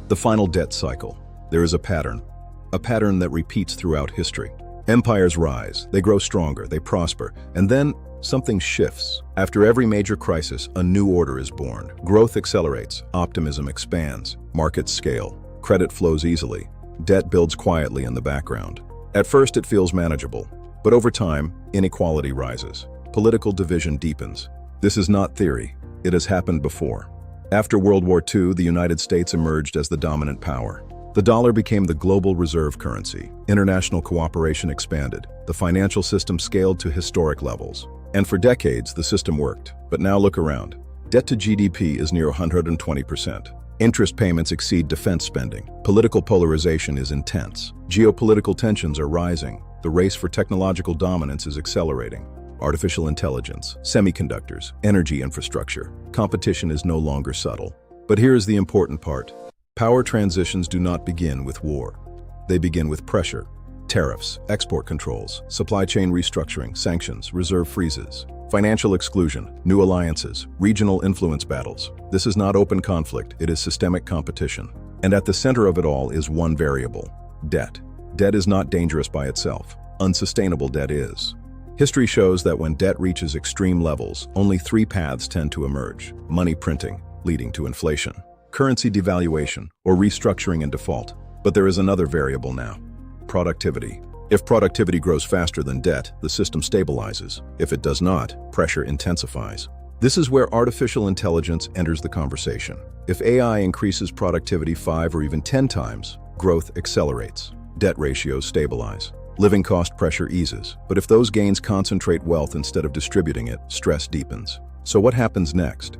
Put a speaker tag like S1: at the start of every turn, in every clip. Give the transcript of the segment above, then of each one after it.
S1: The final debt cycle. There is a pattern that repeats throughout history. Empires rise, they grow stronger, they prosper, and then something shifts. After every major crisis, a new order is born. Growth accelerates, optimism expands, markets scale, credit flows easily, debt builds quietly in the background. At first it feels manageable, but over time, inequality rises. Political division deepens. This is not theory, it has happened before. After World War II, the United States emerged as the dominant power. The dollar became the global reserve currency. International cooperation expanded. The financial system scaled to historic levels. And for decades, the system worked. But now look around. Debt to GDP is near 120%. Interest payments exceed defense spending. Political polarization is intense. Geopolitical tensions are rising. The race for technological dominance is accelerating. Artificial intelligence, semiconductors, energy infrastructure. Competition is no longer subtle. But here is the important part. Power transitions do not begin with war. They begin with pressure. Tariffs, export controls, supply chain restructuring, sanctions, reserve freezes, financial exclusion, new alliances, regional influence battles. This is not open conflict, it is systemic competition. And at the center of it all is one variable: debt. Debt is not dangerous by itself. Unsustainable debt is. History shows that when debt reaches extreme levels, only three paths tend to emerge: money printing, leading to inflation; currency devaluation, or restructuring and default. But there is another variable now: productivity. If productivity grows faster than debt, the system stabilizes. If it does not, pressure intensifies. This is where artificial intelligence enters the conversation. If AI increases productivity 5 or even 10 times, growth accelerates. Debt ratios stabilize. Living cost pressure eases. But if those gains concentrate wealth instead of distributing it, stress deepens. So what happens next?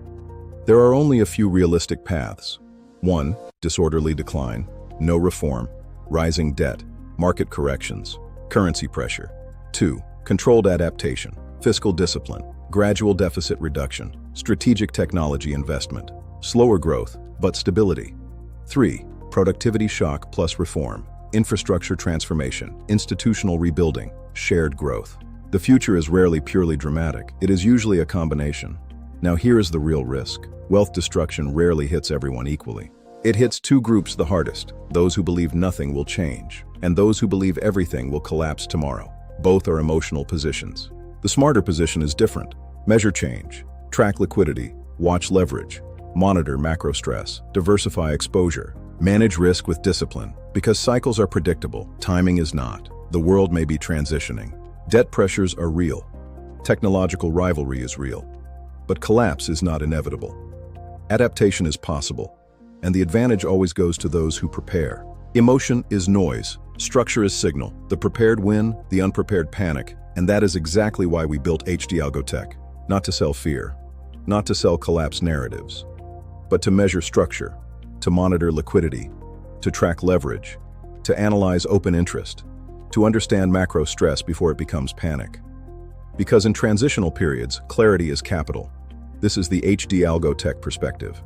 S1: There are only a few realistic paths. 1. Disorderly decline, no reform, rising debt, market corrections, currency pressure. 2. Controlled adaptation, fiscal discipline, gradual deficit reduction, strategic technology investment, slower growth, but stability. 3. Productivity shock plus reform, infrastructure transformation, institutional rebuilding, shared growth. The future is rarely purely dramatic. It is usually a combination. Now here is the real risk. Wealth destruction rarely hits everyone equally. It hits two groups the hardest: those who believe nothing will change, and those who believe everything will collapse tomorrow. Both are emotional positions. The smarter position is different. Measure change, track liquidity, watch leverage, monitor macro stress, diversify exposure, manage risk with discipline, because cycles are predictable, timing is not. The world may be transitioning. Debt pressures are real. Technological rivalry is real. But collapse is not inevitable. Adaptation is possible, and the advantage always goes to those who prepare. Emotion is noise, structure is signal. The prepared win, the unprepared panic, and that is exactly why we built HDAlgoTech. Not to sell fear, not to sell collapse narratives, but to measure structure, to monitor liquidity, to track leverage, to analyze open interest, to understand macro stress before it becomes panic. Because in transitional periods, clarity is capital. This is the HDAlgoTech perspective.